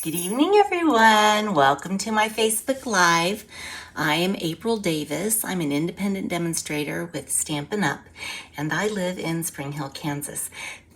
Good evening, everyone. Welcome to my Facebook Live. I am April Davis. I'm an independent demonstrator with Stampin Up, and I live in Spring Hill, Kansas.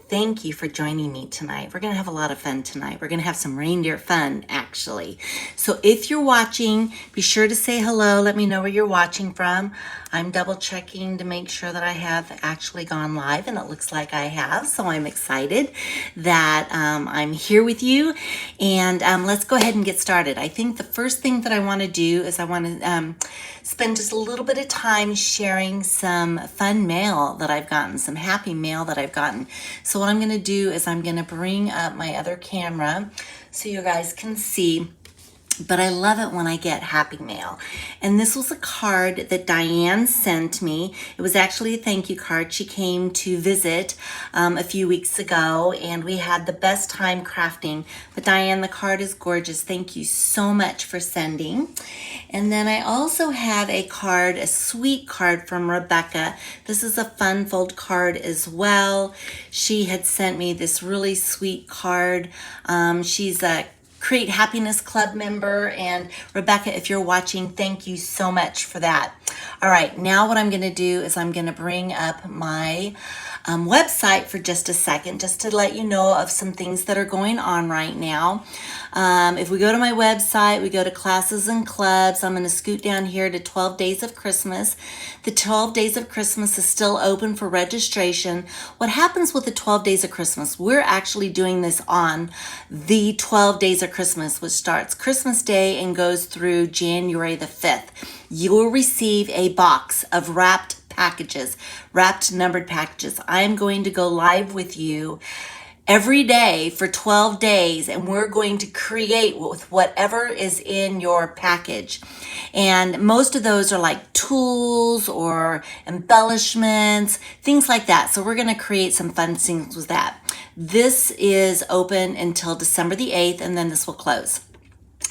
Thank you for joining me tonight. We're going to have a lot of fun tonight. We're going to have some reindeer fun, actually. So if you're watching, be sure to say hello. Let me know where you're watching from. I'm double checking to make sure that I have actually gone live, and it looks like I have. So I'm excited that I'm here with you. And let's go ahead and get started. I think the first thing that I want to do is I want to spend just a little bit of time sharing some fun mail that I've gotten, some happy mail that I've gotten. So what I'm going to do is I'm going to bring up my other camera so you guys can see. But I love it when I get happy mail. And this was a card that Diane sent me. It was actually a thank you card. She came to visit a few weeks ago, and we had the best time crafting. But Diane, the card is gorgeous. Thank you so much for sending. And then I also have a card, a sweet card from Rebecca. This is a fun fold card as well. She had sent me this really sweet card. She's a Create Happiness Club member. And Rebecca, if you're watching, thank you so much for that. All right, now what I'm going to do is I'm going to bring up my website for just a second, just to let you know of some things that are going on right now. If we go to my website, we go to classes and clubs. I'm going to scoot down here to 12 Days of Christmas. The 12 Days of Christmas is still open for registration. What happens with the 12 Days of Christmas? We're actually doing this on the 12 Days of Christmas, which starts Christmas Day and goes through January the 5th. You will receive a box of wrapped packages, wrapped numbered packages. I am going to go live with you every day for 12 days, and we're going to create with whatever is in your package. And most of those are like tools or embellishments, things like that. So we're going to create some fun things with that. This is open until December the 8th, and then this will close.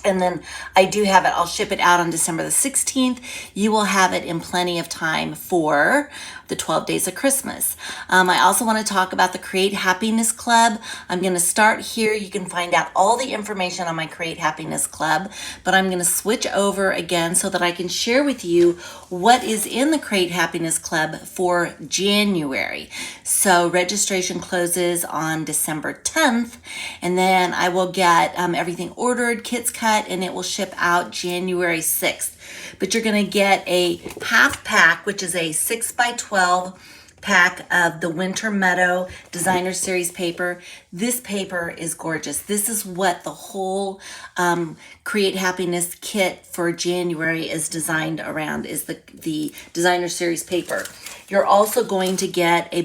And then I do have it, I'll ship it out on December the 16th. You will have it in plenty of time for the 12 Days of Christmas. I also want to talk about the Create Happiness Club. I'm going to start here. You can find out all the information on my Create Happiness Club, but I'm going to switch over again so that I can share with you what is in the Create Happiness Club for January. So registration closes on December 10th, and then I will get everything ordered, kits cut, and it will ship out January 6th. But you're going to get a half pack, which is a 6x12 pack of the Winter Meadow Designer Series paper. This paper is gorgeous. This is what the whole Create Happiness kit for January is designed around, is the Designer Series paper. You're also going to get a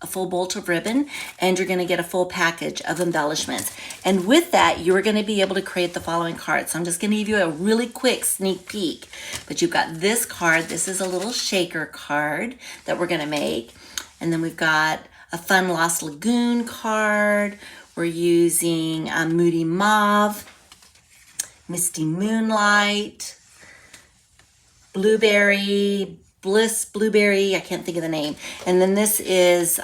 full bolt of ribbon, and you're going to get a full package of embellishments. And with that, you're going to be able to create the following cards. So I'm just going to give you a really quick sneak peek. But you've got this card. This is a little shaker card that we're going to make. And then we've got a fun Lost Lagoon card. We're using Moody Mauve, Misty Moonlight, Blueberry, Bliss Blueberry, I can't think of the name. And then this is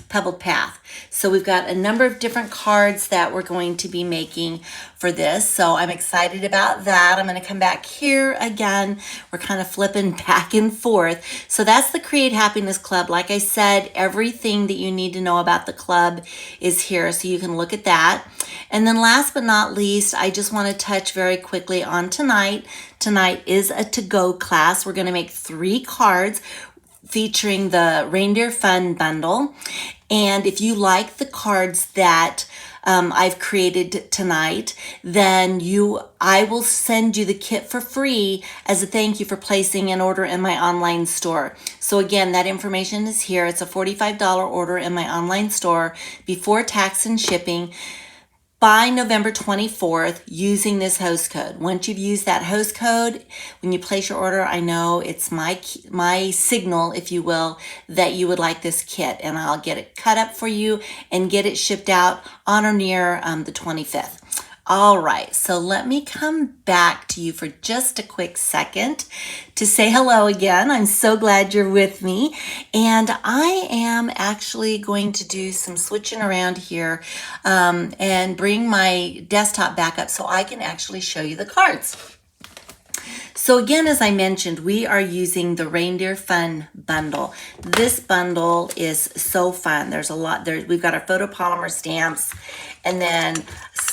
Pebbled Path. So we've got a number of different cards that we're going to be making for this. So I'm excited about that. I'm going to come back here again. We're kind of flipping back and forth. So that's the Create Happiness Club. Like I said, everything that you need to know about the club is here, so you can look at that. And then last but not least, I just want to touch very quickly on tonight. Tonight is a to-go class. We're going to make 3 cards featuring the Reindeer Fun bundle. And if you like the cards that I've created tonight, then I will send you the kit for free as a thank you for placing an order in my online store. So again, that information is here. It's a $45 order in my online store before tax and shipping, by November 24th, using this host code. Once you've used that host code, when you place your order, I know it's my signal, if you will, that you would like this kit, and I'll get it cut up for you and get it shipped out on or near the 25th. All right, so let me come back to you for just a quick second to say hello again. I'm so glad you're with me. And I am actually going to do some switching around here and bring my desktop back up so I can actually show you the cards. So again, as I mentioned, we are using the Reindeer Fun bundle. This bundle is so fun. There's a lot there. We've got our photopolymer stamps and then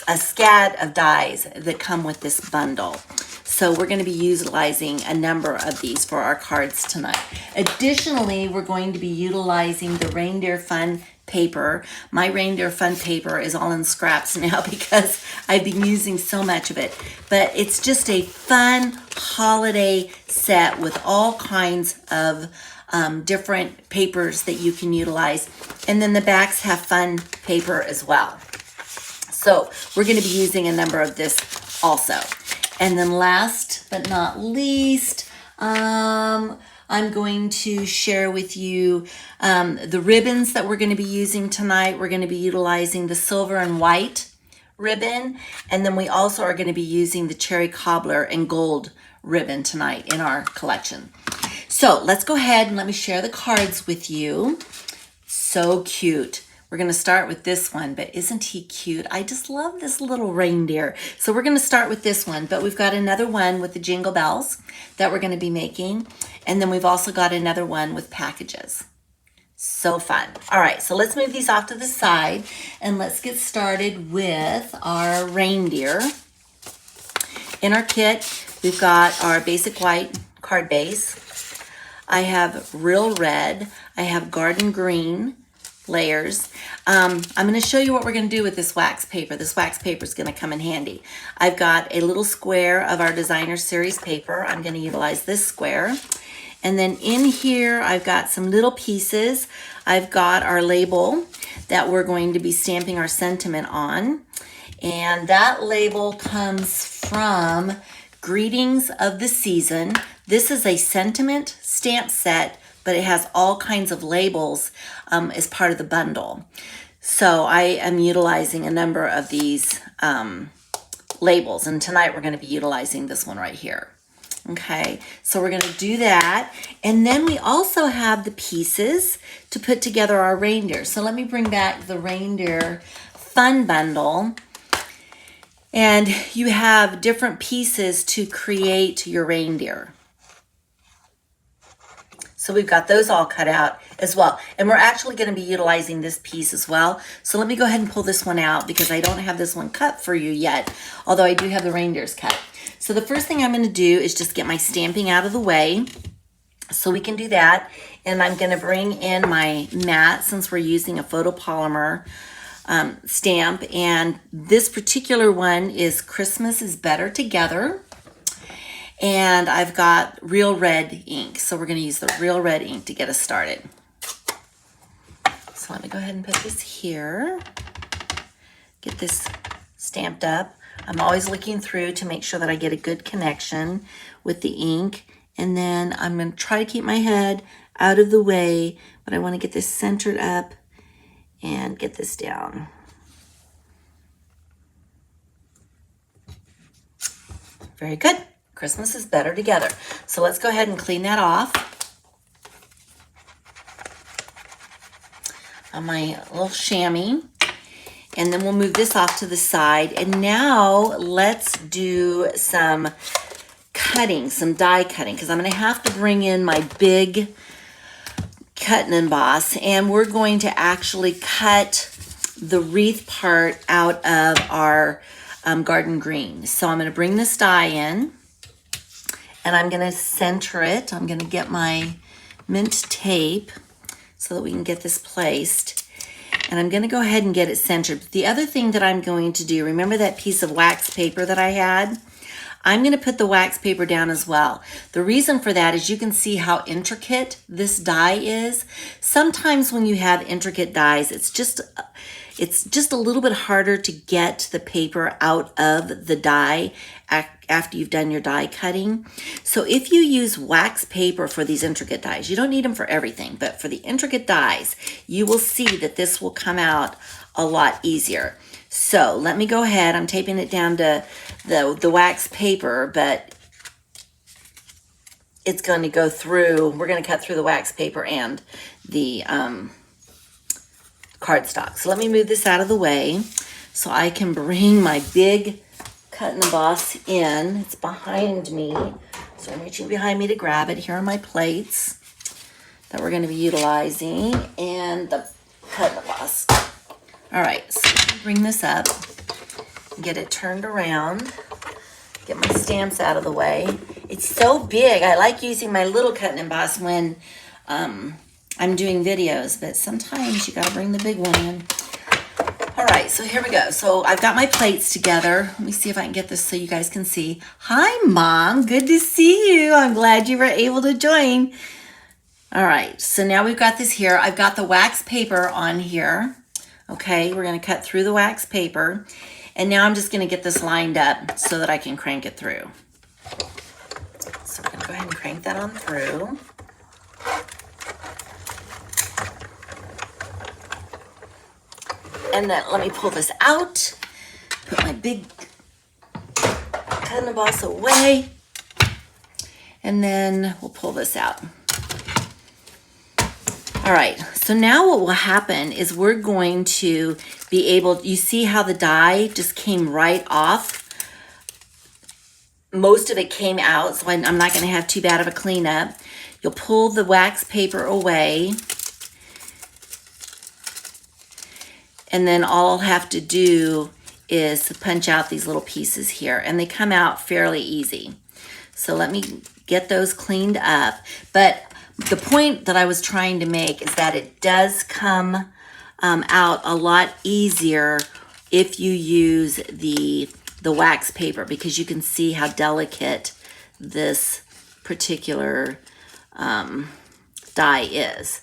a scad of dies that come with this bundle. So we're going to be utilizing a number of these for our cards tonight. Additionally, we're going to be utilizing the Reindeer Fun paper. My Reindeer Fun paper is all in scraps now because I've been using so much of it. But it's just a fun holiday set with all kinds of different papers that you can utilize. And then the backs have fun paper as well. So we're going to be using a number of this also. And then last but not least, I'm going to share with you the ribbons that we're going to be using tonight. We're going to be utilizing the silver and white ribbon. And then we also are going to be using the cherry cobbler and gold ribbon tonight in our collection. So let's go ahead and let me share the cards with you. So cute. We're going to start with this one, but isn't he cute? I just love this little reindeer. So we're going to start with this one, but we've got another one with the jingle bells that we're going to be making. And then we've also got another one with packages. So fun. All right, so let's move these off to the side and let's get started with our reindeer. In our kit, we've got our basic white card base. I have real red. I have garden green layers. I'm going to show you what we're going to do with this wax paper. This wax paper is going to come in handy. I've got a little square of our designer series paper. I'm going to utilize this square. And then in here, I've got some little pieces. I've got our label that we're going to be stamping our sentiment on. And that label comes from Greetings of the Season. This is a sentiment stamp set, but it has all kinds of labels as part of the bundle. So I am utilizing a number of these labels, and tonight we're going to be utilizing this one right here. Okay, so we're going to do that, and then we also have the pieces to put together our reindeer. So let me bring back the Reindeer Fun bundle, and you have different pieces to create your reindeer. So we've got those all cut out as well. And we're actually going to be utilizing this piece as well. So let me go ahead and pull this one out because I don't have this one cut for you yet, although I do have the reindeers cut. So the first thing I'm going to do is just get my stamping out of the way so we can do that. And I'm going to bring in my mat since we're using a photopolymer stamp. And this particular one is Christmas is Better Together. And I've got real red ink. So we're going to use the real red ink to get us started. So let me go ahead and put this here. Get this stamped up. I'm always looking through to make sure that I get a good connection with the ink. And then I'm going to try to keep my head out of the way, but I want to get this centered up and get this down. Very good. Christmas is better together. So let's go ahead and clean that off on my little chamois. And then we'll move this off to the side. And now let's do some cutting, some die cutting, because I'm going to have to bring in my big cut and emboss. And we're going to actually cut the wreath part out of our garden green. So I'm going to bring this die in. And I'm going to center it. I'm going to get my mint tape so that we can get this placed. And I'm going to go ahead and get it centered. The other thing that I'm going to do, remember that piece of wax paper that I had? I'm going to put the wax paper down as well. The reason for that is you can see how intricate this die is. Sometimes when you have intricate dies, it's just a little bit harder to get the paper out of the die after you've done your die cutting. So if you use wax paper for these intricate dies, you don't need them for everything, but for the intricate dies, you will see that this will come out a lot easier. So let me go ahead. I'm taping it down to the wax paper, but it's going to go through. We're going to cut through the wax paper and the cardstock. So let me move this out of the way so I can bring my big cut and emboss in. It's behind me, so I'm reaching behind me to grab it. Here are my plates that we're going to be utilizing and the cut and emboss. All right, so let me bring this up, get it turned around, get my stamps out of the way. It's so big. I like using my little cut and emboss when I'm doing videos, but sometimes you gotta bring the big one in. All right, so here we go. So I've got my plates together. Let me see if I can get this so you guys can see. Hi, Mom. Good to see you. I'm glad you were able to join. All right, so now we've got this here. I've got the wax paper on here. Okay, we're gonna cut through the wax paper. And now I'm just gonna get this lined up so that I can crank it through. So we're gonna go ahead and crank that on through. And then let me pull this out, put my big cut and emboss away, and then we'll pull this out. All right, so now what will happen is we're going to be able, you see how the die just came right off? Most of it came out, so I'm not gonna have too bad of a cleanup. You'll pull the wax paper away, and then all I'll have to do is punch out these little pieces here, and they come out fairly easy. So let me get those cleaned up. But the point that I was trying to make is that it does come out a lot easier if you use the wax paper, because you can see how delicate this particular die is.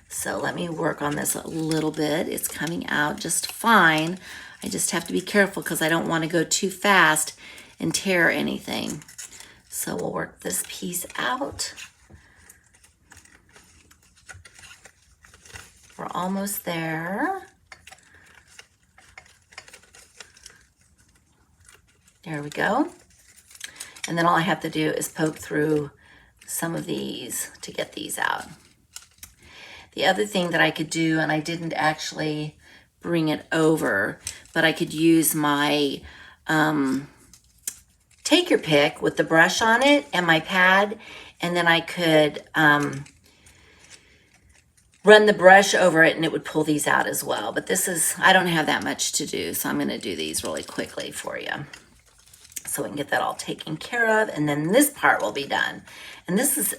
So let me work on this a little bit. It's coming out just fine. I just have to be careful because I don't want to go too fast and tear anything. So we'll work this piece out. We're almost there. There we go. And then all I have to do is poke through some of these to get these out. The other thing that I could do, and I didn't actually bring it over, but I could use my take your pick with the brush on it and my pad, and then I could run the brush over it and it would pull these out as well. But this is, I don't have that much to do, so I'm gonna do these really quickly for you so we can get that all taken care of, and then this part will be done. And this is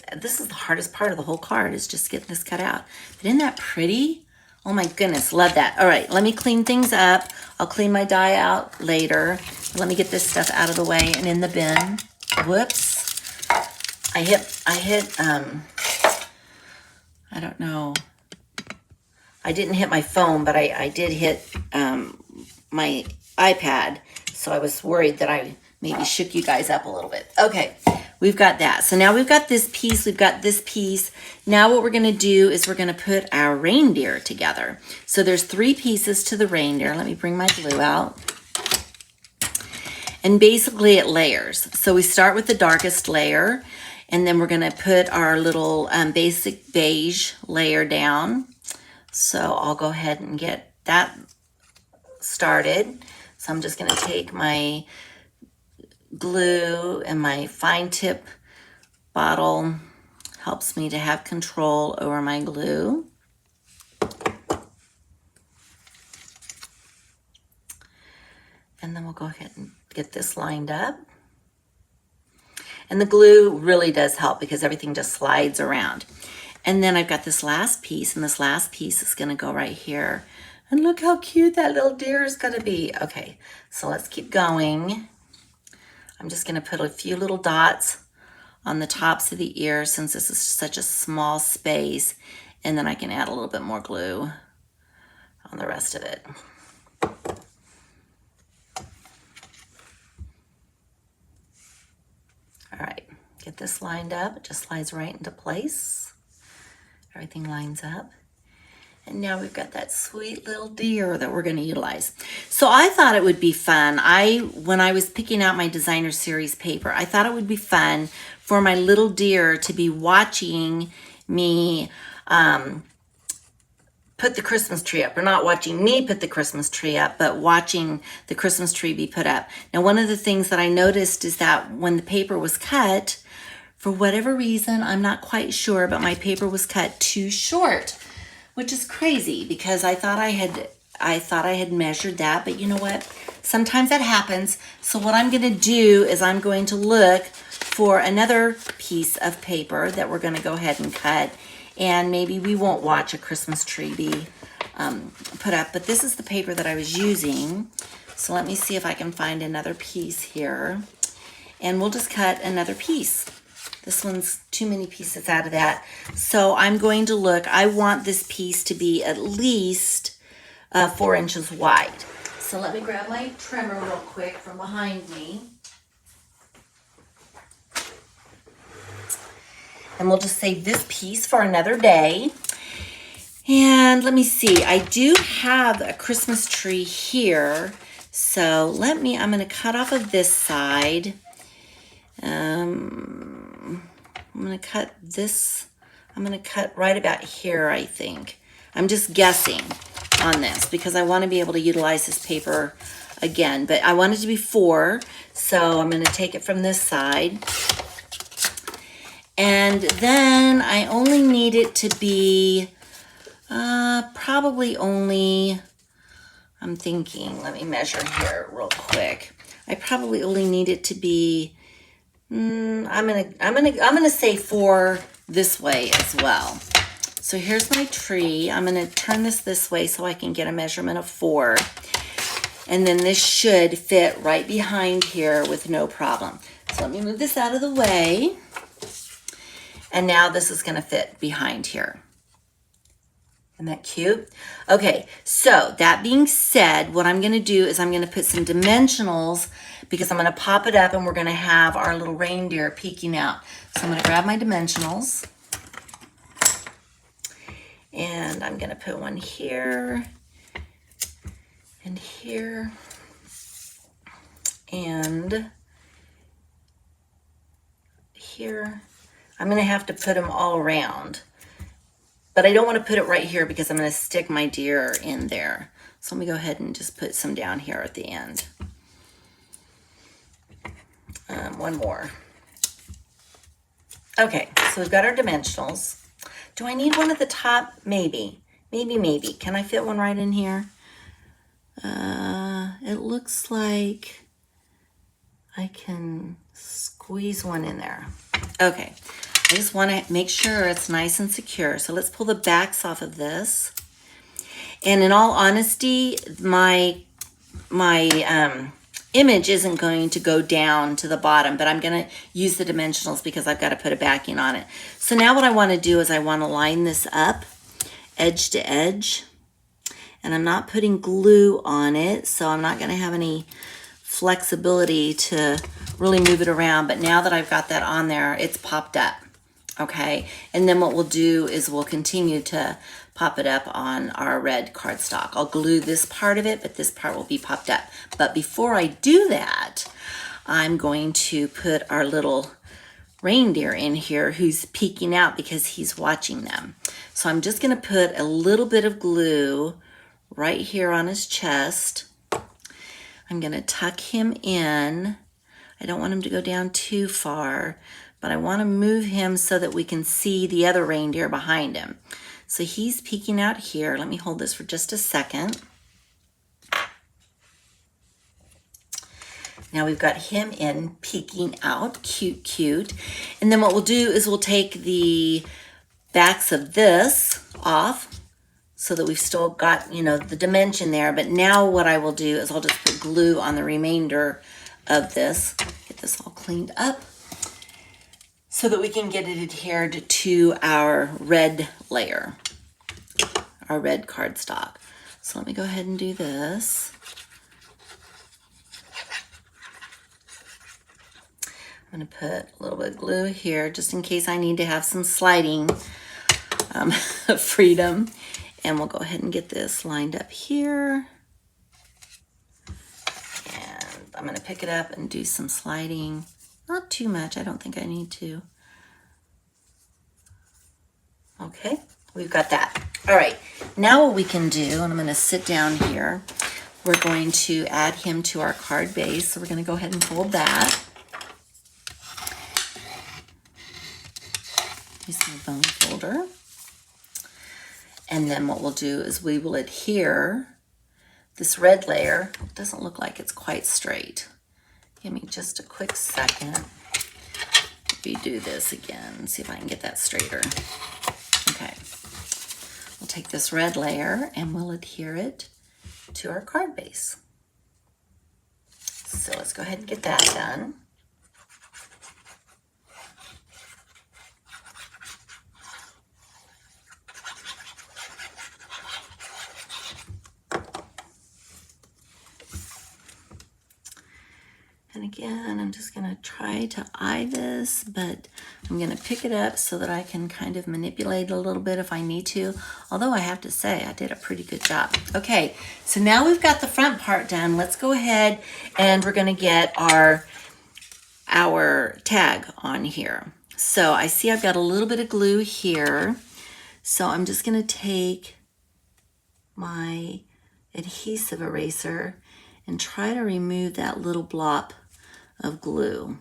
the hardest part of the whole card, is just getting this cut out. But isn't that pretty? Oh my goodness, love that. All right, let me clean things up. I'll clean my die out later. Let me get this stuff out of the way and in the bin. Whoops. I hit, I don't know. I didn't hit my phone, but I did hit my iPad. So I was worried that I maybe shook you guys up a little bit. Okay, we've got that. So now we've got this piece, we've got this piece. Now what we're gonna do is we're gonna put our reindeer together. So there's 3 pieces to the reindeer. Let me bring my glue out. And basically it layers. So we start with the darkest layer, and then we're gonna put our little basic beige layer down. So I'll go ahead and get that started. So I'm just gonna take my glue, and my fine tip bottle helps me to have control over my glue. And then we'll go ahead and get this lined up. And the glue really does help because everything just slides around. And then I've got this last piece, and this last piece is gonna go right here. And look how cute that little deer is gonna be. Okay, so let's keep going. I'm just gonna put a few little dots on the tops of the ears since this is such a small space, and then I can add a little bit more glue on the rest of it. All right, get this lined up. It just slides right into place. Everything lines up. And now we've got that sweet little deer that we're going to utilize. So I thought it would be fun. When I was picking out my designer series paper, I thought it would be fun for my little deer to be watching me put the Christmas tree up, or not watching me put the Christmas tree up, but watching the Christmas tree be put up. Now, one of the things that I noticed is that when the paper was cut, for whatever reason, I'm not quite sure, but my paper was cut too short, which is crazy because I thought I had measured that, but you know what? Sometimes that happens. So what I'm going to do is I'm going to look for another piece of paper that we're going to go ahead and cut, and maybe we won't watch a Christmas tree be put up, but this is the paper that I was using. So let me see if I can find another piece here, and we'll just cut another piece. This one's too many pieces out of that. So I'm going to look, I want this piece to be at least 4 inches wide. So let me grab my trimmer real quick from behind me. And we'll just save this piece for another day. And let me see, I do have a Christmas tree here. So I'm gonna cut off of this side. I'm gonna cut this, I'm gonna cut right about here, I think. I'm just guessing on this because I wanna be able to utilize this paper again, but I want it to be 4, so I'm gonna take it from this side. And then I only need it to be probably only, I'm thinking, let me measure here real quick. I probably only need it to be, I'm gonna say 4 this way as well. So here's my tree. I'm gonna turn this way so I can get a measurement of 4. And then this should fit right behind here with no problem. So let me move this out of the way. And now this is gonna fit behind here. Isn't that cute? Okay, so that being said, what I'm gonna do is I'm gonna put some dimensionals because I'm gonna pop it up and we're gonna have our little reindeer peeking out. So I'm gonna grab my dimensionals and I'm gonna put one here and here and here. I'm gonna have to put them all around, but I don't wanna put it right here because I'm gonna stick my deer in there. So let me go ahead and just put some down here at the end. One more. Okay, so we've got our dimensionals. Do I need one at the top? Maybe. Maybe. Can I fit one right in here? It looks like I can squeeze one in there. Okay, I just want to make sure it's nice and secure. So let's pull the backs off of this. And in all honesty, my image isn't going to go down to the bottom, but I'm going to use the dimensionals because I've got to put a backing on it. So now what I want to do is I want to line this up edge to edge, and I'm not putting glue on it, so I'm not going to have any flexibility to really move it around. But now that I've got that on there, it's popped up. Okay, and then what we'll do is we'll continue to pop it up on our red cardstock. I'll glue this part of it, but this part will be popped up. But before I do that, I'm going to put our little reindeer in here who's peeking out because he's watching them. So I'm just gonna put a little bit of glue right here on his chest. I'm gonna tuck him in. I don't want him to go down too far, but I want to move him so that we can see the other reindeer behind him. So he's peeking out here. Let me hold this for just a second. Now we've got him in, peeking out, cute. And then what we'll do is we'll take the backs of this off so that we've still got, you know, the dimension there. But now what I will do is I'll just put glue on the remainder of this. Get this all cleaned up so that we can get it adhered to our red layer, our red cardstock. So let me go ahead and do this. I'm gonna put a little bit of glue here just in case I need to have some sliding freedom. And we'll go ahead and get this lined up here. And I'm going to pick it up and do some sliding. Not too much. I don't think I need to. Okay, we've got that. All right, now what we can do, and I'm going to sit down here, we're going to add him to our card base. So we're going to go ahead and fold that. Use my bone folder. And then what we'll do is we will adhere this red layer. It doesn't look like it's quite straight. Give me just a quick second. Maybe do this again, see if I can get that straighter. Okay. We'll take this red layer and we'll adhere it to our card base. So let's go ahead and get that done. And again, I'm just gonna try to eye this, but I'm gonna pick it up so that I can kind of manipulate a little bit if I need to. Although I have to say, I did a pretty good job. Okay, so now we've got the front part done. Let's go ahead and we're gonna get our tag on here. So I see I've got a little bit of glue here. So I'm just gonna take my adhesive eraser and try to remove that little blob of glue.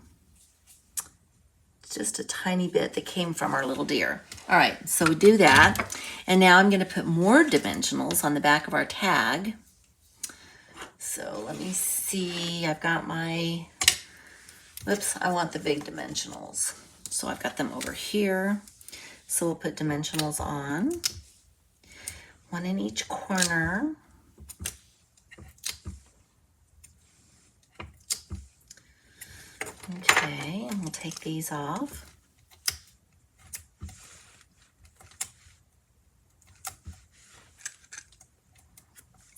It's just a tiny bit that came from our little deer. All right, so we do that. And now I'm gonna put more dimensionals on the back of our tag. So let me see, I've got my, whoops, I want the big dimensionals. So I've got them over here. So we'll put dimensionals on, one in each corner. Okay, and we'll take these off.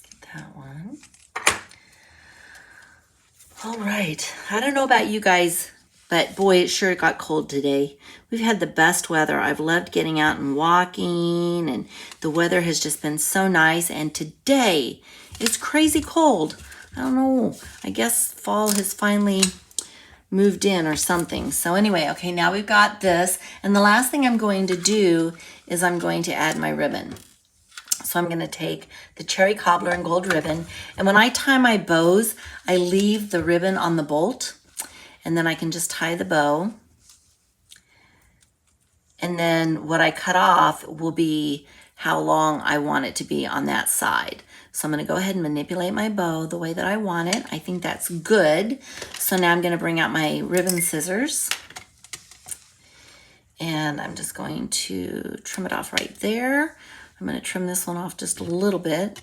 Get that one. All right, I don't know about you guys, but boy, it sure got cold today. We've had the best weather. I've loved getting out and walking, and the weather has just been so nice. And today, it's crazy cold. I don't know, I guess fall has finally moved in or something. So anyway, okay, now we've got this. And the last thing I'm going to do is I'm going to add my ribbon. So I'm going to take the cherry cobbler and gold ribbon. And when I tie my bows, I leave the ribbon on the bolt. And then I can just tie the bow. And then what I cut off will be how long I want it to be on that side. So I'm going to go ahead and manipulate my bow the way that I want it. I think that's good. So now I'm going to bring out my ribbon scissors. And I'm just going to trim it off right there. I'm going to trim this one off just a little bit.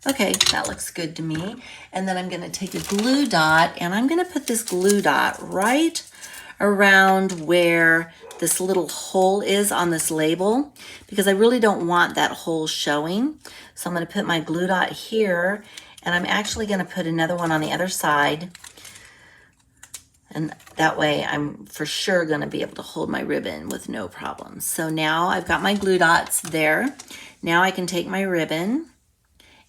Okay, that looks good to me. And then I'm going to take a glue dot and I'm going to put this glue dot right around where this little hole is on this label, because I really don't want that hole showing. So I'm going to put my glue dot here, and I'm actually going to put another one on the other side. And that way I'm for sure going to be able to hold my ribbon with no problem. So now I've got my glue dots there. Now I can take my ribbon,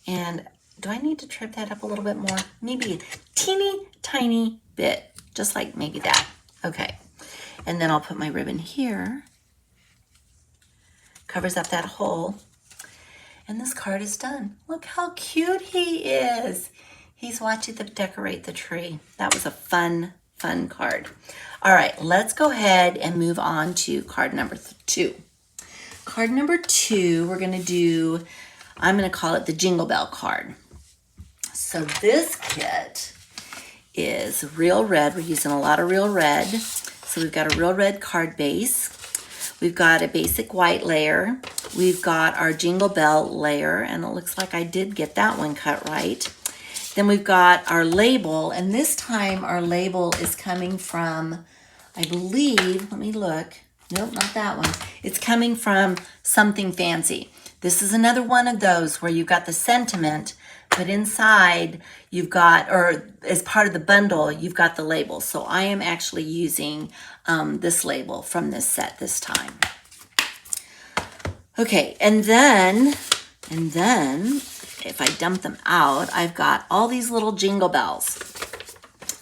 and do I need to trim that up a little bit more? Maybe a teeny tiny bit, just like maybe that. Okay. And then I'll put my ribbon here, covers up that hole, and this card is done. Look how cute he is. He's watching them decorate the tree. That was a fun card. All right, let's go ahead and move on to card number 2. Card number 2, we're gonna do, I'm gonna call it the Jingle Bell card. So this kit is real red. We're using a lot of real red. So we've got a real red card base. We've got a basic white layer. We've got our Jingle Bell layer, and it looks like I did get that one cut right. Then we've got our label, and this time our label is coming from, I believe, let me look. Nope, not that one. It's coming from Something Fancy. This is another one of those where you've got the sentiment, but inside you've got, or as part of the bundle, you've got the label. So I am actually using this label from this set this time. Okay, and then And then if I dump them out, I've got all these little jingle bells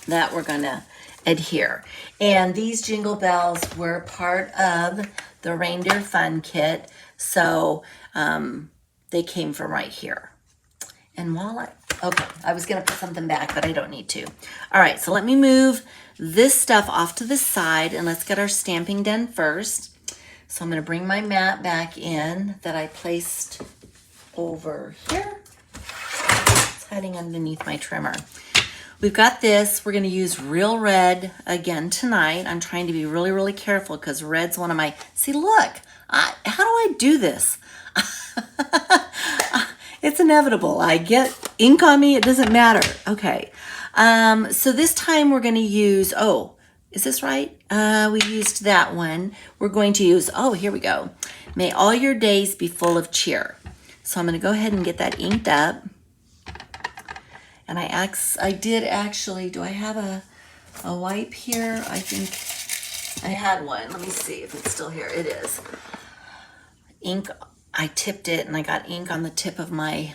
that we're gonna adhere. And these jingle bells were part of the Reindeer Fun kit. So they came from right here. And while I was gonna put something back, but I don't need to. All right, so let me move this stuff off to the side and let's get our stamping done first. So I'm gonna bring my mat back in that I placed over here. It's hiding underneath my trimmer. We've got this. We're going to use real red again tonight. I'm trying to be really, really careful because red's one of my, see, look, how do I do this? It's inevitable. I get ink on me. It doesn't matter. Okay. So this time we're going to use, is this right? We used that one. We're going to use, here we go. May all your days be full of cheer. So I'm going to go ahead and get that inked up. And I did actually, do I have a wipe here? I think I had one. Let me see if it's still here. It is. Ink, I tipped it and I got ink on the tip of my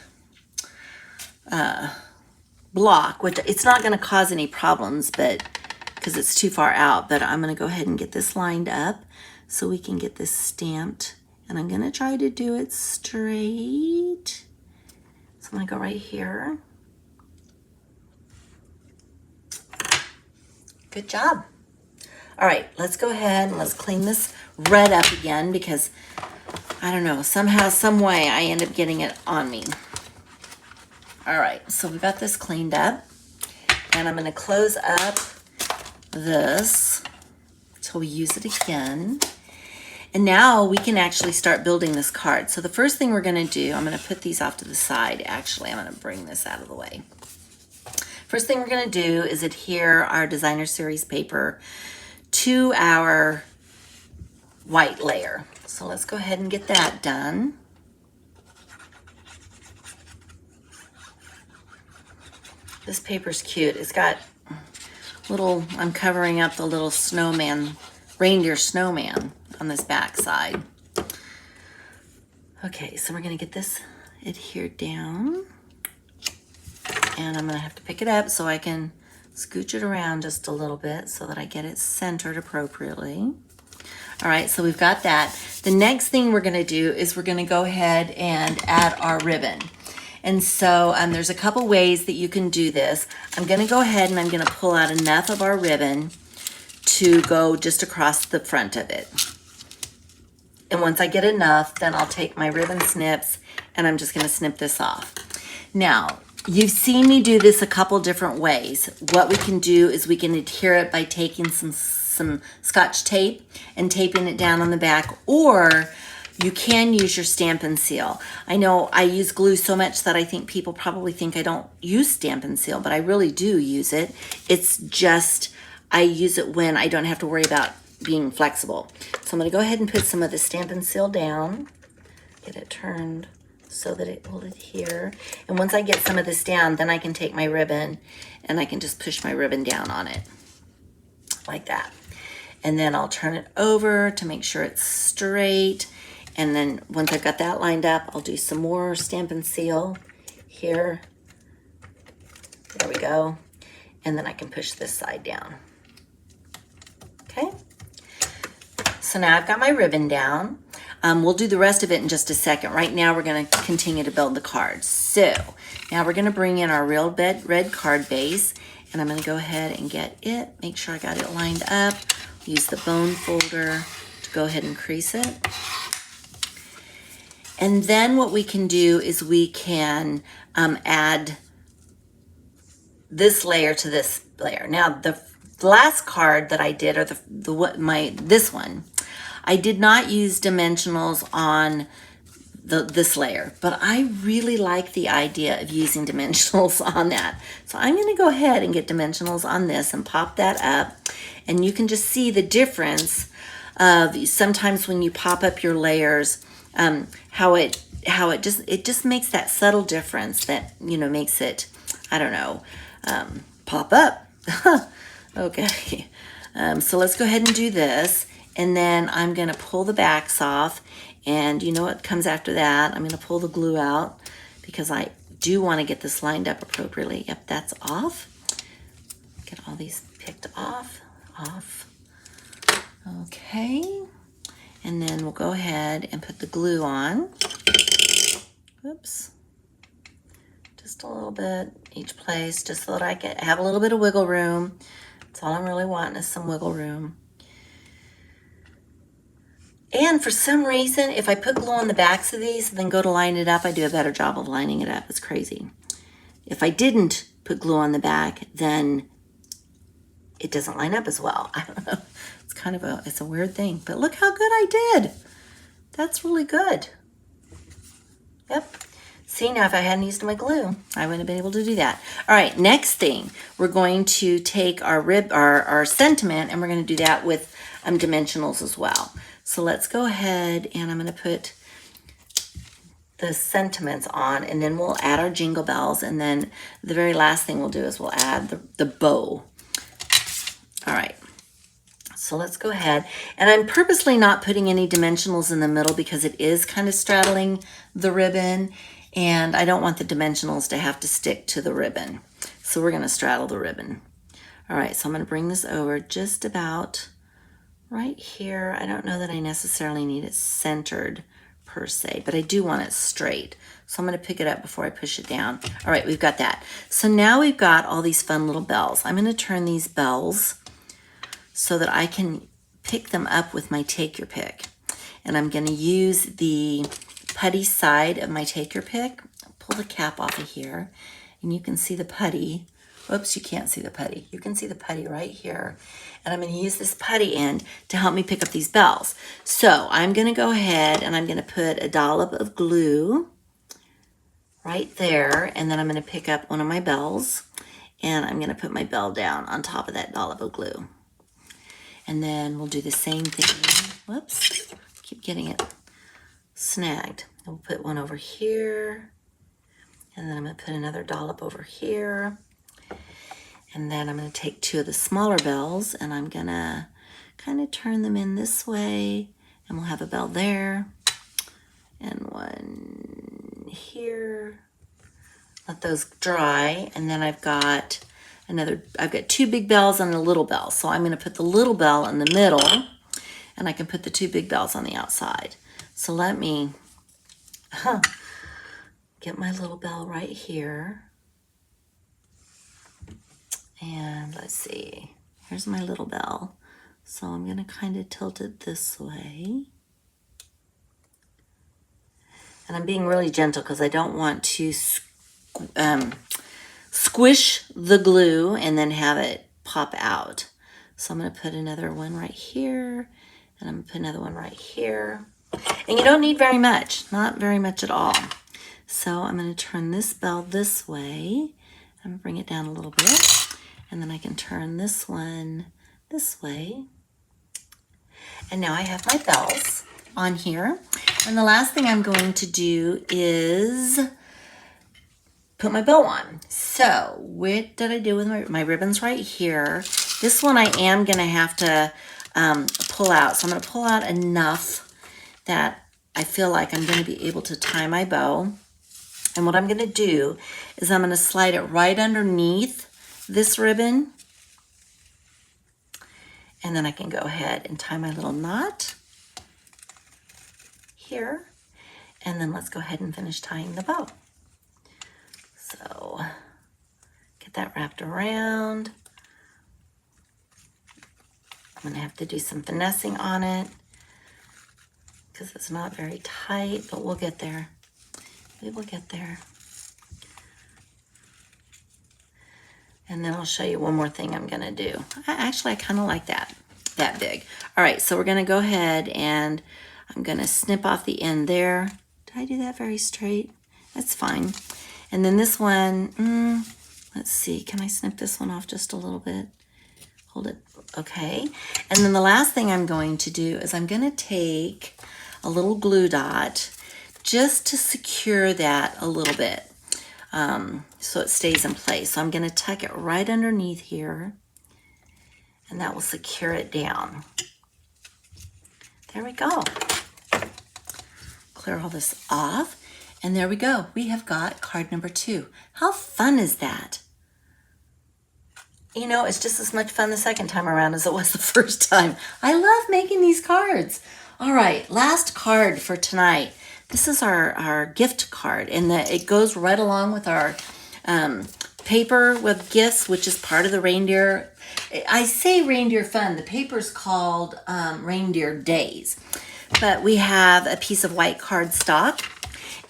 block, which it's not going to cause any problems, but because it's too far out, but I'm going to go ahead and get this lined up so we can get this stamped. And I'm going to try to do it straight. So I'm going to go right here. Good job. All right, let's go ahead and let's clean this red up again because I don't know, somehow, some way I end up getting it on me. All right, so we got this cleaned up and I'm gonna close up this till we use it again. And now we can actually start building this card. So the first thing we're gonna do, I'm gonna put these off to the side. Actually, I'm gonna bring this out of the way. First thing we're gonna do is adhere our designer series paper to our white layer. So let's go ahead and get that done. This paper's cute. It's got little, I'm covering up the little snowman, reindeer snowman on this back side. Okay, so we're gonna get this adhered down. And I'm gonna have to pick it up so I can scooch it around just a little bit so that I get it centered appropriately. All right, so we've got that. The next thing we're gonna do is we're gonna go ahead and add our ribbon. And so there's a couple ways that you can do this. I'm gonna go ahead and I'm gonna pull out enough of our ribbon to go just across the front of it. And once I get enough, then I'll take my ribbon snips and I'm just gonna snip this off. Now, you've seen me do this a couple different ways. What we can do is we can adhere it by taking some Scotch tape and taping it down on the back, or you can use your Stampin' Seal. I know I use glue so much that I think people probably think I don't use Stampin' Seal, but I really do use it. It's just, I use it when I don't have to worry about being flexible. So I'm gonna go ahead and put some of the Stampin' Seal down, get it turned so that it will adhere. And once I get some of this down, then I can take my ribbon and I can just push my ribbon down on it like that. And then I'll turn it over to make sure it's straight. And then once I've got that lined up, I'll do some more Stampin' Seal here. There we go. And then I can push this side down. Okay. So now I've got my ribbon down. We'll do the rest of it in just a second. Right now we're gonna continue to build the cards. So now we're gonna bring in our real red card base, and I'm gonna go ahead and get it, make sure I got it lined up. Use the bone folder to go ahead and crease it. And then what we can do is we can add this layer to this layer. Now the last card that I did, or this one, I did not use dimensionals on this layer, but I really like the idea of using dimensionals on that. So I'm gonna go ahead and get dimensionals on this and pop that up. And you can just see the difference of sometimes when you pop up your layers, how it just makes that subtle difference that, you know, makes it, I don't know, pop up. Okay, so let's go ahead and do this. And then I'm gonna pull the backs off And you know what comes after that? I'm gonna pull the glue out because I do wanna get this lined up appropriately. Yep, that's off. Get all these picked off. Okay. And then we'll go ahead and put the glue on. Oops. Just a little bit each place, just so that I can have a little bit of wiggle room. That's all I'm really wanting is some wiggle room. And for some reason, if I put glue on the backs of these and then go to line it up, I do a better job of lining it up. It's crazy. If I didn't put glue on the back, then it doesn't line up as well. I don't know. It's kind of it's a weird thing, but look how good I did. That's really good. Yep. See, now if I hadn't used my glue, I wouldn't have been able to do that. All right, next thing, we're going to take our sentiment, and we're going to do that with dimensionals as well. So let's go ahead, and I'm going to put the sentiments on, and then we'll add our jingle bells, and then the very last thing we'll do is we'll add the bow. All right. So let's go ahead, and I'm purposely not putting any dimensionals in the middle because it is kind of straddling the ribbon, and I don't want the dimensionals to have to stick to the ribbon. So we're going to straddle the ribbon. All right, so I'm going to bring this over just about right here. I don't know that I necessarily need it centered per se, but I do want it straight. So I'm going to pick it up before I push it down. All right, we've got that. So now we've got all these fun little bells. I'm going to turn these bells so that I can pick them up with my Take Your Pick. And I'm going to use the putty side of my Take Your Pick. Pull the cap off of here, and you can see the putty. Oops, you can't see the putty. You can see the putty right here. And I'm going to use this putty end to help me pick up these bells. So I'm going to go ahead and I'm going to put a dollop of glue right there, and then I'm going to pick up one of my bells, and I'm going to put my bell down on top of that dollop of glue. And then we'll do the same thing. Whoops, keep getting it snagged. We'll put one over here, and then I'm going to put another dollop over here. And then I'm going to take two of the smaller bells, and I'm going to kind of turn them in this way, and we'll have a bell there, and one here. Let those dry, and then I've got two big bells and a little bell. So I'm going to put the little bell in the middle, and I can put the two big bells on the outside. So let me get my little bell right here. And let's see, here's my little bell. So I'm going to kind of tilt it this way. And I'm being really gentle because I don't want to squish the glue and then have it pop out. So I'm going to put another one right here, and I'm going to put another one right here. And you don't need very much, not very much at all. So I'm going to turn this bell this way. I'm going to bring it down a little bit. And then I can turn this one this way. And now I have my bells on here. And the last thing I'm going to do is put my bow on. So what did I do with my ribbons right here? This one I am going to have to pull out. So I'm going to pull out enough that I feel like I'm going to be able to tie my bow. And what I'm going to do is I'm going to slide it right underneath this ribbon, and then I can go ahead and tie my little knot here, and then let's go ahead and finish tying the bow. So get that wrapped around. I'm going to have to do some finessing on it because it's not very tight, but we'll get there. We will get there. And then I'll show you one more thing I'm going to do. I kind of like that big. All right, so we're going to go ahead and I'm going to snip off the end there. Did I do that very straight? That's fine. And then this one, let's see. Can I snip this one off just a little bit? Hold it. Okay. And then the last thing I'm going to do is I'm going to take a little glue dot just to secure that a little bit. So it stays in place. So I'm going to tuck it right underneath here, and that will secure it down. There we go. clear all this off. And there we go. We have got card number 2. How fun is that? You know, it's just as much fun the second time around as it was the first time. I love making these cards. All right, last card for tonight. This is our gift card, and it goes right along with our paper with gifts, which is part of the reindeer. I say Reindeer Fun. The paper's called Reindeer Days. But we have a piece of white cardstock,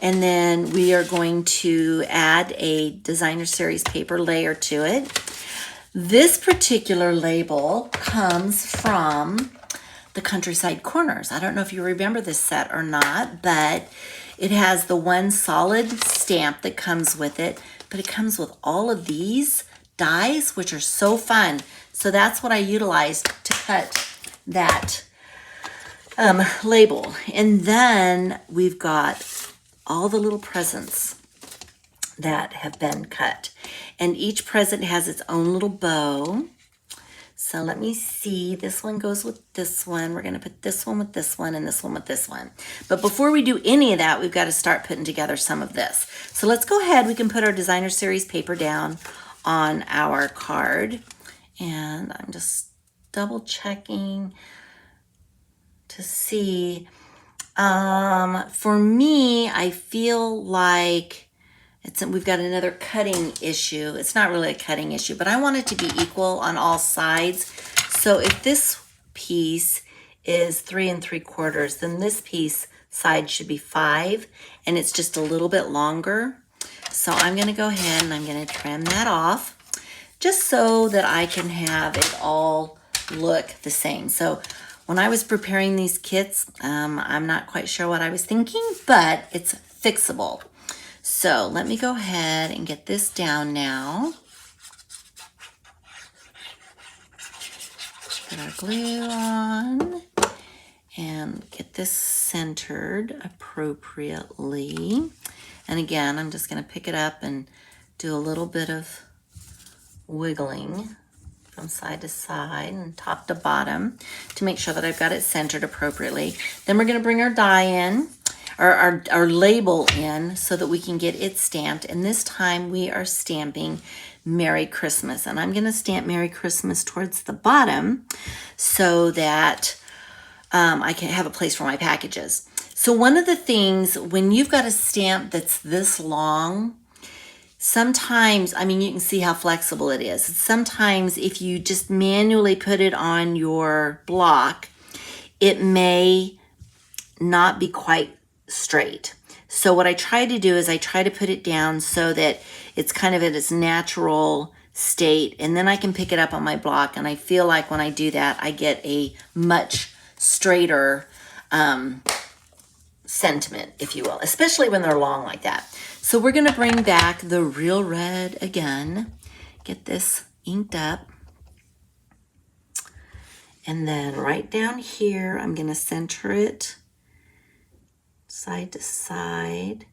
and then we are going to add a designer series paper layer to it. This particular label comes from the Countryside Corners. I don't know if you remember this set or not, but it has the one solid stamp that comes with it, but it comes with all of these dies, which are so fun. So that's what I utilized to cut that label. And then we've got all the little presents that have been cut. And each present has its own little bow. So let me see. This one goes with this one. We're going to put this one with this one and this one with this one. But before we do any of that, we've got to start putting together some of this. So let's go ahead. We can put our designer series paper down on our card. And I'm just double checking to see. For me, I feel like we've got another cutting issue. It's not really a cutting issue, but I want it to be equal on all sides. So if this piece is 3 3/4, then this piece side should be 5, and it's just a little bit longer. So I'm gonna go ahead and I'm gonna trim that off just so that I can have it all look the same. So when I was preparing these kits, I'm not quite sure what I was thinking, but it's fixable. So let me go ahead and get this down now. Put our glue on and get this centered appropriately. And again, I'm just going to pick it up and do a little bit of wiggling from side to side and top to bottom to make sure that I've got it centered appropriately. Then we're going to bring our die in, or our label in, so that we can get it stamped. And this time we are stamping Merry Christmas. And I'm going to stamp Merry Christmas towards the bottom so that I can have a place for my packages. So one of the things, when you've got a stamp that's this long, sometimes, I mean, you can see how flexible it is. Sometimes if you just manually put it on your block, it may not be quite straight. So what I try to do is I try to put it down so that it's kind of at its natural state, and then I can pick it up on my block, and I feel like when I do that, I get a much straighter sentiment, if you will, especially when they're long like that. So we're going to bring back the real red again, get this inked up, and then right down here, I'm going to center it side to side,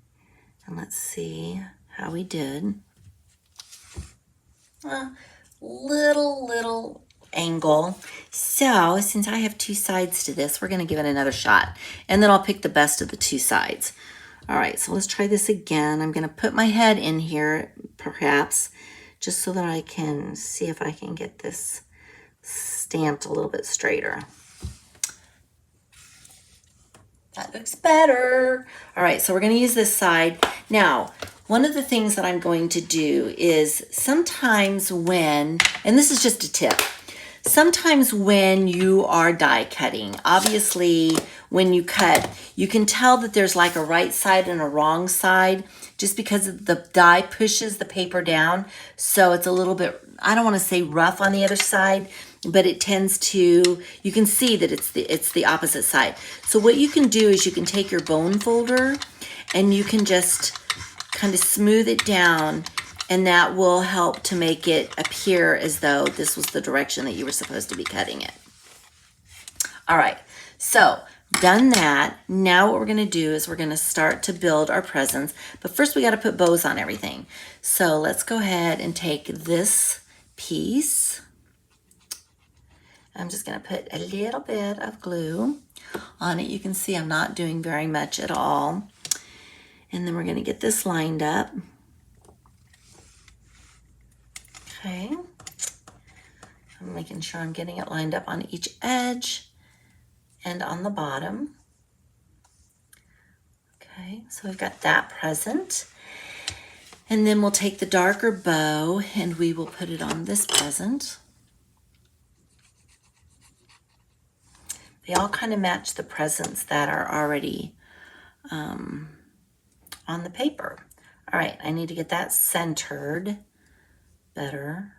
and let's see how we did. Little angle. So since I have 2 sides to this, we're going to give it another shot, and then I'll pick the best of the 2 sides. All right, so let's try this again. I'm going to put my head in here, perhaps, just so that I can see if I can get this stamped a little bit straighter. That looks better. All right, so we're going to use this side. Now, one of the things that I'm going to do is sometimes when, and this is just a tip, sometimes when you are die cutting, obviously when you cut, you can tell that there's like a right side and a wrong side just because the die pushes the paper down. So it's a little bit, I don't want to say rough on the other side, but it tends to, you can see that it's the opposite side. So what you can do is you can take your bone folder and you can just kind of smooth it down, and that will help to make it appear as though this was the direction that you were supposed to be cutting it. All right, so done that. Now what we're going to do is we're going to start to build our presents, but first we got to put bows on everything. So let's go ahead and take this piece, I'm just gonna put a little bit of glue on it. You can see I'm not doing very much at all. And then we're gonna get this lined up. Okay. I'm making sure I'm getting it lined up on each edge and on the bottom. Okay, so we've got that present. And then we'll take the darker bow and we will put it on this present. They all kind of match the presents that are already on the paper. All right, I need to get that centered better.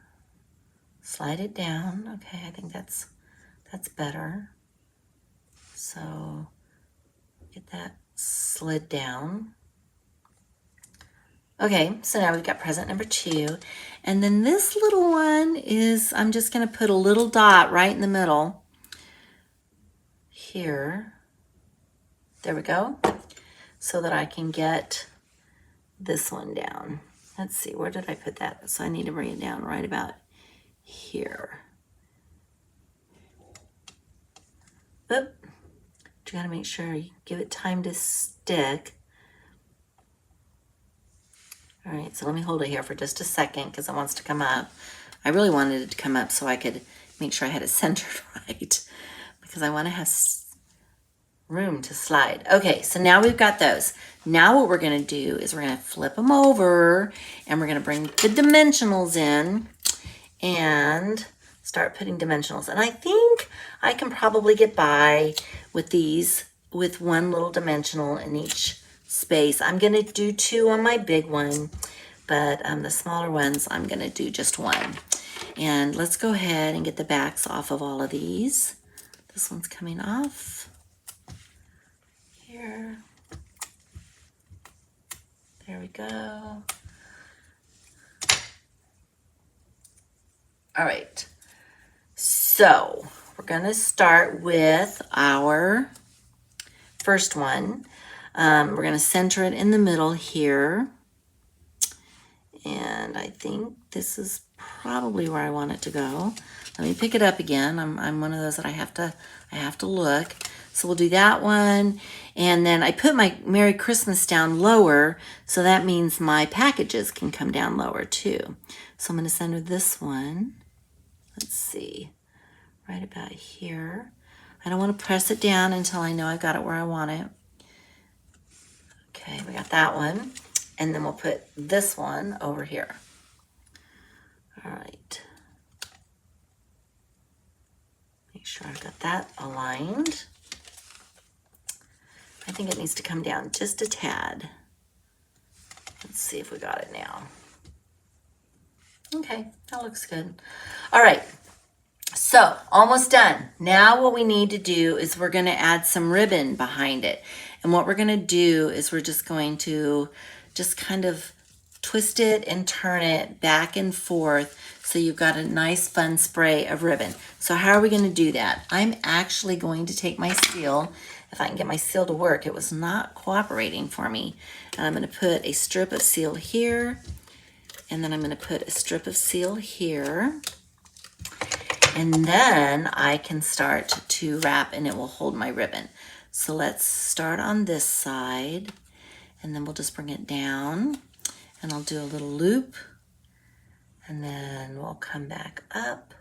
Slide it down. Okay, I think that's better. So get that slid down. Okay, so now we've got present number 2. And then this little one is, I'm just gonna put a little dot right in the middle here. There we go. So that I can get this one down. Let's see, where did I put that? So I need to bring it down right about here. Oop. You gotta make sure you give it time to stick. All right, so let me hold it here for just a second because it wants to come up. I really wanted it to come up so I could make sure I had it centered right because I want to have room to slide. Okay, so now we've got those. Now what we're gonna do is we're gonna flip them over and we're gonna bring the dimensionals in and start putting dimensionals. And I think I can probably get by with these with one little dimensional in each space. I'm gonna do 2 on my big one, but the smaller ones, I'm gonna do just 1. And let's go ahead and get the backs off of all of these. This one's coming off here. There we go. All right, so we're gonna start with our first one. We're gonna center it in the middle here. And I think this is probably where I want it to go. Let me pick it up again. I'm one of those that I have to look. So we'll do that one. And then I put my Merry Christmas down lower, so that means my packages can come down lower too. So I'm gonna center this one. Let's see, right about here. I don't want to press it down until I know I got it where I want it. Okay, we got that one. And then we'll put this one over here. All right. Make sure I've got that aligned. I think it needs to come down just a tad. Let's see if we got it now. Okay, that looks good. All right, so almost done. Now what we need to do is we're gonna add some ribbon behind it. And what we're gonna do is we're just going to just kind of twist it and turn it back and forth so you've got a nice fun spray of ribbon. So how are we gonna do that? I'm actually going to take my seal. If I can get my seal to work, it was not cooperating for me. And I'm gonna put a strip of seal here, and then I'm gonna put a strip of seal here. And then I can start to wrap and it will hold my ribbon. So let's start on this side and then we'll just bring it down and I'll do a little loop and then we'll come back up.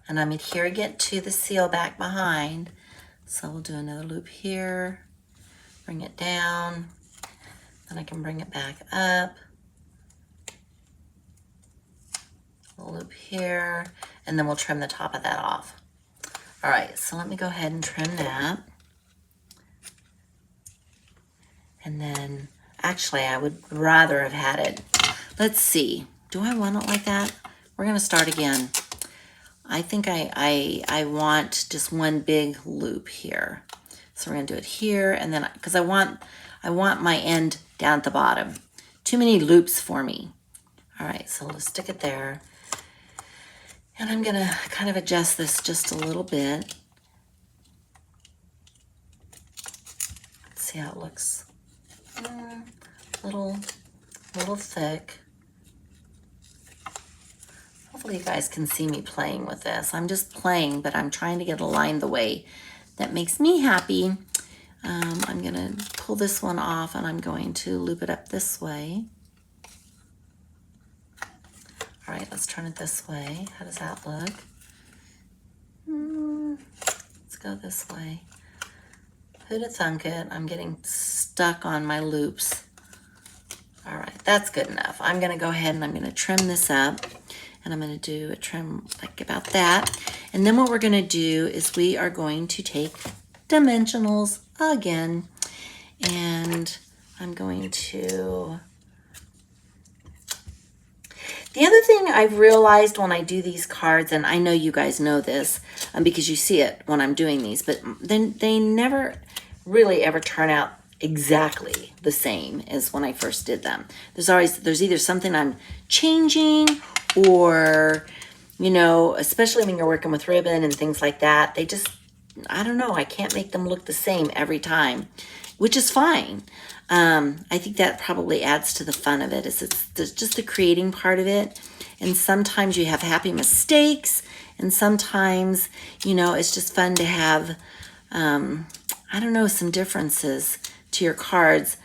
And I'm adhering it to the seal back behind. So we'll do another loop here, bring it down, then I can bring it back up. A loop here, and then we'll trim the top of that off. All right, so let me go ahead and trim that. And then, actually, I would rather have had it. Let's see, do I want it like that? We're gonna start again. I think I want just one big loop here. So we're gonna do it here, and then, because I want my end down at the bottom. Too many loops for me. All right, so let's stick it there. And I'm gonna kind of adjust this just a little bit. Let's see how it looks. Little thick. Hopefully you guys can see me playing with this. I'm just playing, but I'm trying to get a line the way that makes me happy. I'm gonna pull this one off and I'm going to loop it up this way. All right, let's turn it this way. How does that look? Let's go this way. Who'd have thunk it? I'm getting stuck on my loops. All right, that's good enough. I'm gonna go ahead and I'm gonna trim this up, and I'm gonna do a trim like about that. And then what we're gonna do is we are going to take dimensionals again, and I'm going to... The other thing I've realized when I do these cards, and I know you guys know this because you see it when I'm doing these, but then they never really ever turn out exactly the same as when I first did them. There's either something I'm changing, or, you know, especially when you're working with ribbon and things like that, they just, I don't know, I can't make them look the same every time, which is fine. I think that probably adds to the fun of it. It's just the creating part of it. And sometimes you have happy mistakes, and sometimes, you know, it's just fun to have, I don't know, some differences to your cards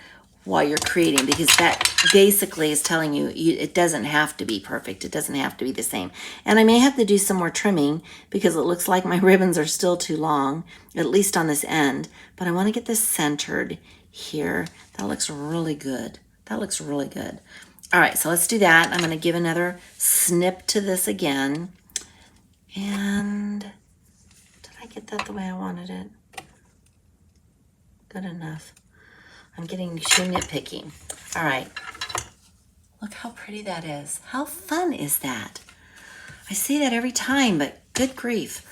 while you're creating, because that basically is telling you it doesn't have to be perfect. It doesn't have to be the same. And I may have to do some more trimming because it looks like my ribbons are still too long, at least on this end. But I want to get this centered here. That looks really good. That looks really good. All right, so let's do that. I'm going to give another snip to this again. And did I get that the way I wanted it? Good enough. I'm getting too nitpicky. All right. Look how pretty that is. How fun is that? I say that every time, but good grief.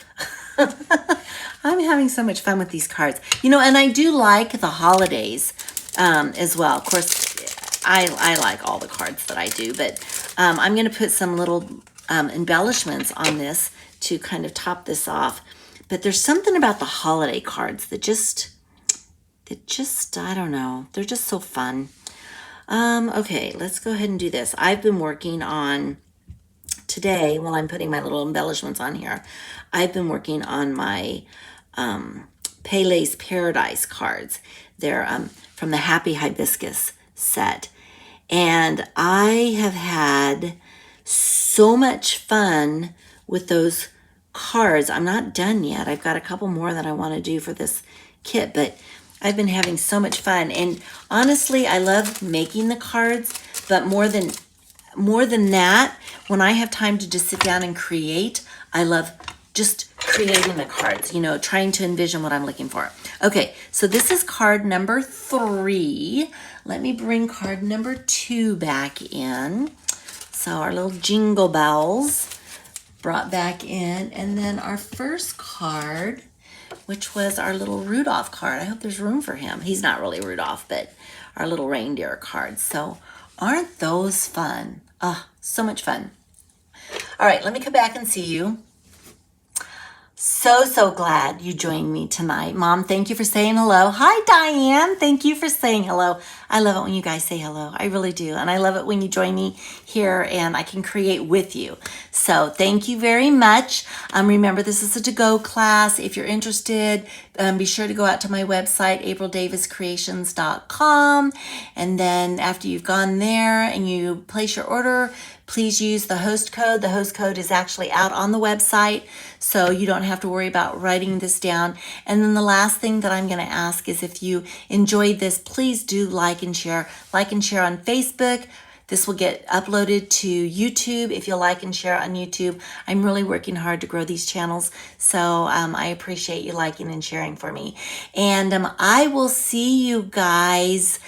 I'm having so much fun with these cards. You know, and I do like the holidays as well. Of course, I like all the cards that I do, but I'm going to put some little embellishments on this to kind of top this off. But there's something about the holiday cards that just, I don't know, they're just so fun. Okay, let's go ahead and do this. I've been working on, today, while I'm putting my little embellishments on here, I've been working on my Pele's Paradise cards. They're from the Happy Hibiscus set. And I have had so much fun with those cards. I'm not done yet. I've got a couple more that I want to do for this kit, but I've been having so much fun. And honestly, I love making the cards, but more than that, when I have time to just sit down and create, I love just creating the cards, you know, trying to envision what I'm looking for. Okay, so this is card number 3. Let me bring card number 2 back in. So our little jingle bells brought back in. And then our first card, which was our little Rudolph card. I hope there's room for him. He's not really Rudolph, but our little reindeer card. So aren't those fun? Ah, so much fun. All right, let me come back and see you. So glad you joined me tonight. Mom, thank you for saying hello. Hi, Diane. Thank you for saying hello. I love it when you guys say hello. I really do. And I love it when you join me here and I can create with you. So thank you very much. Remember, this is a to-go class. If you're interested, be sure to go out to my website, aprildaviscreations.com. And then after you've gone there and you place your order, please use the host code. The host code is actually out on the website, so you don't have to worry about writing this down. And then the last thing that I'm going to ask is, if you enjoyed this, please do like and share. Like and share on Facebook. This will get uploaded to YouTube if you'll like and share on YouTube. I'm really working hard to grow these channels, so I appreciate you liking and sharing for me. And I will see you guys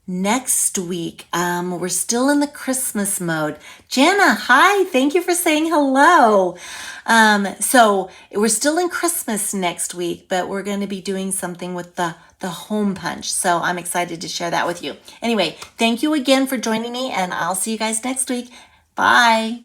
next week. We're still in the Christmas mode. Jana, hi, thank you for saying hello. So we're still in Christmas next week, but we're going to be doing something with the home punch. So I'm excited to share that with you. Anyway, thank you again for joining me, and I'll see you guys next week. Bye.